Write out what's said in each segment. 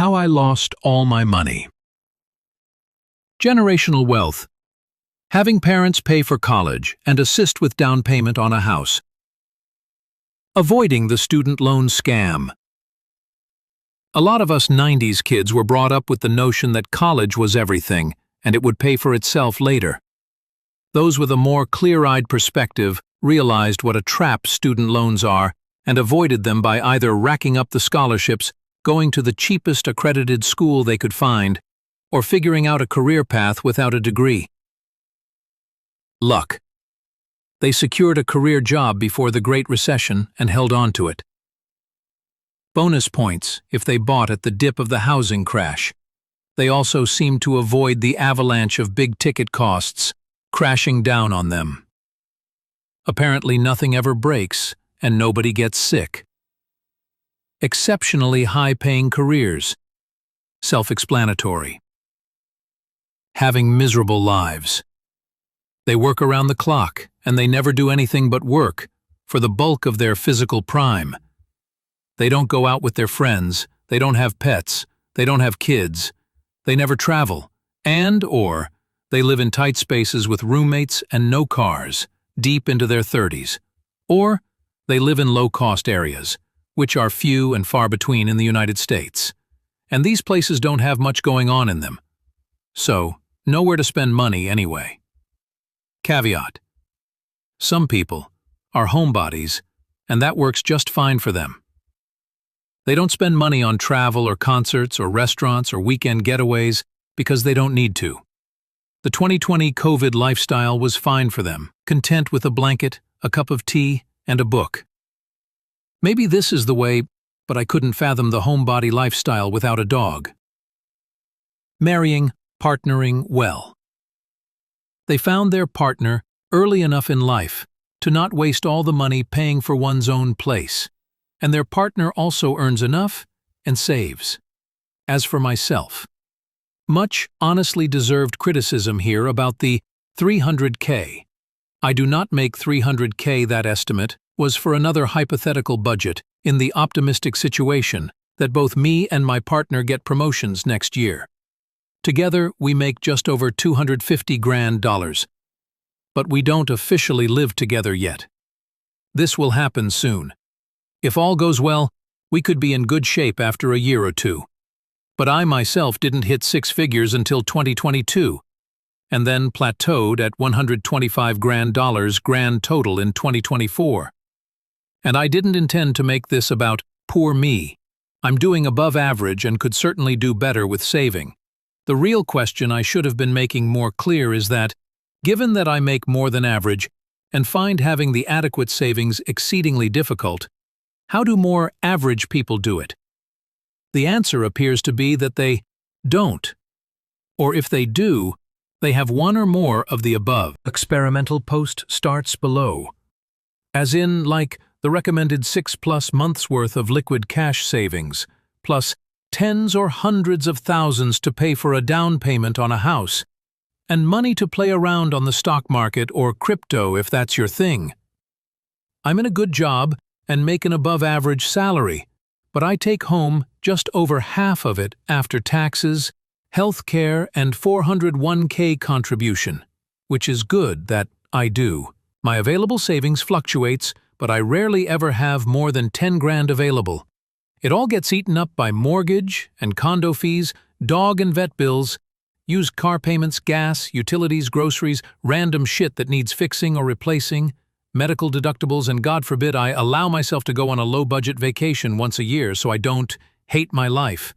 How I lost all my money. Generational wealth. Having parents pay for college and assist with down payment on a house. Avoiding the student loan scam. A lot of us 90s kids were brought up with the notion that college was everything and it would pay for itself later. Those with a more clear-eyed perspective realized what a trap student loans are and avoided them by either racking up the scholarships, going to the cheapest accredited school they could find, or figuring out a career path without a degree. Luck. They secured a career job before the Great Recession and held on to it. Bonus points if they bought at the dip of the housing crash. They also seemed to avoid the avalanche of big-ticket costs crashing down on them. Apparently nothing ever breaks and nobody gets sick. Exceptionally high-paying careers. Self-explanatory. Having miserable lives. They work around the clock, and they never do anything but work for the bulk of their physical prime. They don't go out with their friends, they don't have pets, they don't have kids, they never travel, or they live in tight spaces with roommates and no cars, deep into their 30s. Or they live in low-cost areas, which are few and far between in the United States. And these places don't have much going on in them. So, nowhere to spend money anyway. Caveat. Some people are homebodies, and that works just fine for them. They don't spend money on travel or concerts or restaurants or weekend getaways because they don't need to. The 2020 COVID lifestyle was fine for them, content with a blanket, a cup of tea, and a book. Maybe this is the way, but I couldn't fathom the homebody lifestyle without a dog. Marrying, partnering well. They found their partner early enough in life to not waste all the money paying for one's own place, and their partner also earns enough and saves. As for myself, much honestly deserved criticism here about the $300K. I do not make $300K. That estimate was for another hypothetical budget in the optimistic situation that both me and my partner get promotions next year. Together, we make just over $250,000. But we don't officially live together yet. This will happen soon. If all goes well, we could be in good shape after a year or two. But I myself didn't hit six figures until 2022, and then plateaued at $125,000 grand total in 2024. And I didn't intend to make this about poor me. I'm doing above average and could certainly do better with saving. The real question I should have been making more clear is that, given that I make more than average and find having the adequate savings exceedingly difficult, how do more average people do it? The answer appears to be that they don't. Or if they do, they have one or more of the above. Experimental post starts below. As in, like, the recommended 6+ months worth of liquid cash savings, plus tens or hundreds of thousands to pay for a down payment on a house, and money to play around on the stock market or crypto if that's your thing. I'm in a good job and make an above-average salary, but I take home just over half of it after taxes, health care, and 401k contribution, which is good that I do. My available savings fluctuates, but I rarely ever have more than 10 grand available. It all gets eaten up by mortgage and condo fees, dog and vet bills, used car payments, gas, utilities, groceries, random shit that needs fixing or replacing, medical deductibles, and God forbid I allow myself to go on a low-budget vacation once a year so I don't hate my life.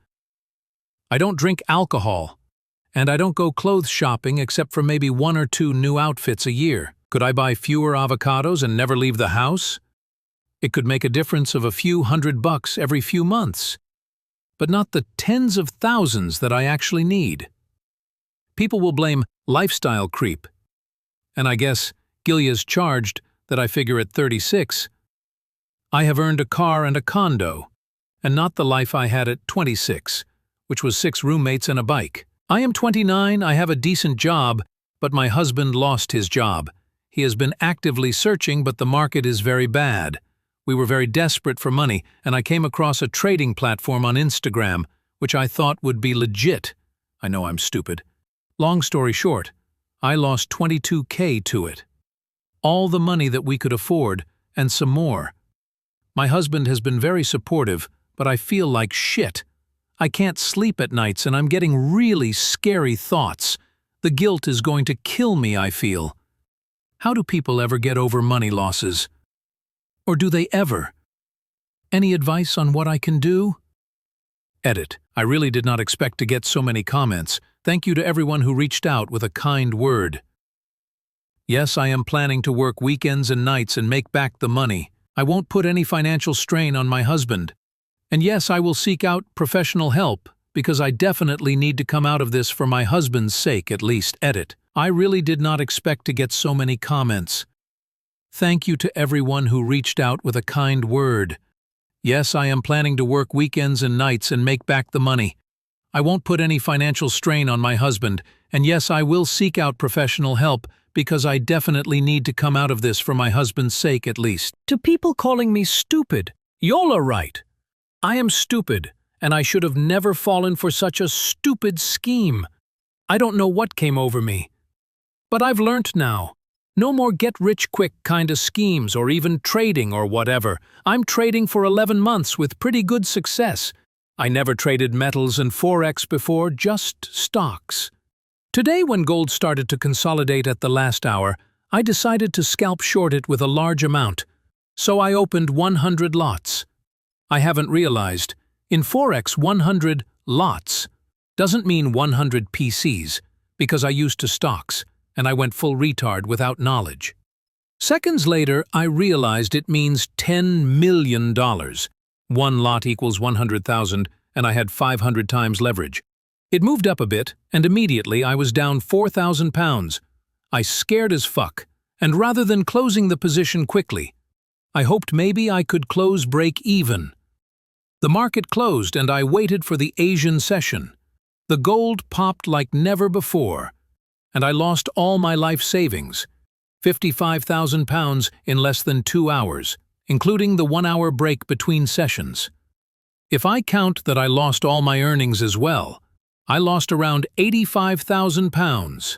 I don't drink alcohol, and I don't go clothes shopping except for maybe 1 or 2 new outfits a year. Could I buy fewer avocados and never leave the house? It could make a difference of a few $100 every few months, but not the tens of thousands that I actually need. People will blame lifestyle creep, and I guess Gillia's charged that I figure at 36. I have earned a car and a condo, and not the life I had at 26, which was 6 roommates and a bike. I am 29, I have a decent job, but my husband lost his job. He has been actively searching, but the market is very bad. We were very desperate for money, and I came across a trading platform on Instagram which I thought would be legit. I know I'm stupid. Long story short, I lost 22K to it. All the money that we could afford, and some more. My husband has been very supportive, but I feel like shit. I can't sleep at nights and I'm getting really scary thoughts. The guilt is going to kill me, I feel. How do people ever get over money losses? Or do they ever? Any advice on what I can do? Edit. I really did not expect to get so many comments. Thank you to everyone who reached out with a kind word. Yes, I am planning to work weekends and nights and make back the money. I won't put any financial strain on my husband. And yes, I will seek out professional help, because I definitely need to come out of this for my husband's sake at least. Edit. I really did not expect to get so many comments. Thank you to everyone who reached out with a kind word. Yes, I am planning to work weekends and nights and make back the money. I won't put any financial strain on my husband, and yes, I will seek out professional help, because I definitely need to come out of this for my husband's sake at least. To people calling me stupid, y'all are right. I am stupid, and I should have never fallen for such a stupid scheme. I don't know what came over me. But I've learnt now. No more get-rich-quick kind of schemes or even trading or whatever. I'm trading for 11 months with pretty good success. I never traded metals and Forex before, just stocks. Today, when gold started to consolidate at the last hour, I decided to scalp short it with a large amount. So I opened 100 lots. I haven't realized, in Forex 100 lots doesn't mean 100 PCs, because I used to stocks, and I went full retard without knowledge. Seconds later, I realized it means $10 million. One lot equals 100,000, and I had 500 times leverage. It moved up a bit, and immediately I was down 4,000 pounds. I scared as fuck, and rather than closing the position quickly, I hoped maybe I could close break even. The market closed and I waited for the Asian session. The gold popped like never before, and I lost all my life savings, 55,000 pounds in less than 2 hours, including the 1-hour break between sessions. If I count that I lost all my earnings as well, I lost around 85,000 pounds.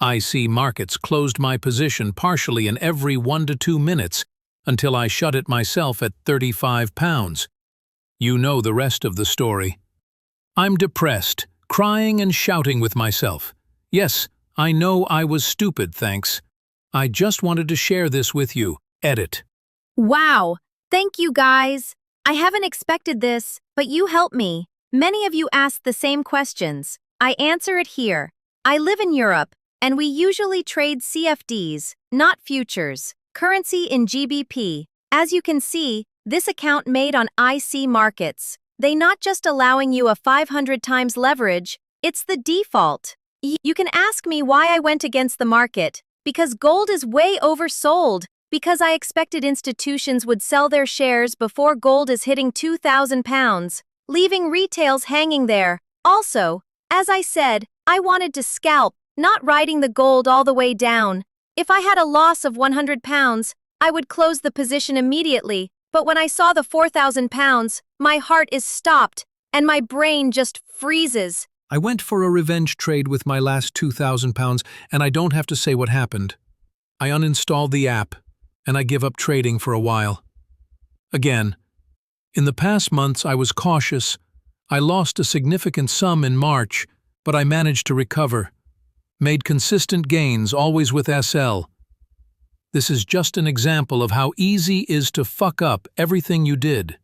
IC markets closed my position partially in every 1 to 2 minutes until I shut it myself at 35 pounds. You know the rest of the story. I'm depressed, crying and shouting with myself. Yes, I know I was stupid, thanks. I just wanted to share this with you. Edit. Wow! Thank you, guys! I haven't expected this, but you helped me. Many of you asked the same questions. I answer it here. I live in Europe, and we usually trade CFDs, not futures, currency in GBP. As you can see, this account made on IC markets. They not just allowing you a 500 times leverage, it's the default. You can ask me why I went against the market, because gold is way oversold, because I expected institutions would sell their shares before gold is hitting 2,000 pounds. Leaving retails hanging there. Also, as I said, I wanted to scalp, not riding the gold all the way down. If I had a loss of 100 pounds, I would close the position immediately, but when I saw the 4,000 pounds, my heart is stopped, and my brain just freezes. I went for a revenge trade with my last 2,000 pounds, and I don't have to say what happened. I uninstalled the app, and I give up trading for a while. Again, in the past months, I was cautious. I lost a significant sum in March, but I managed to recover. Made consistent gains, always with SL. This is just an example of how easy it is to fuck up everything you did.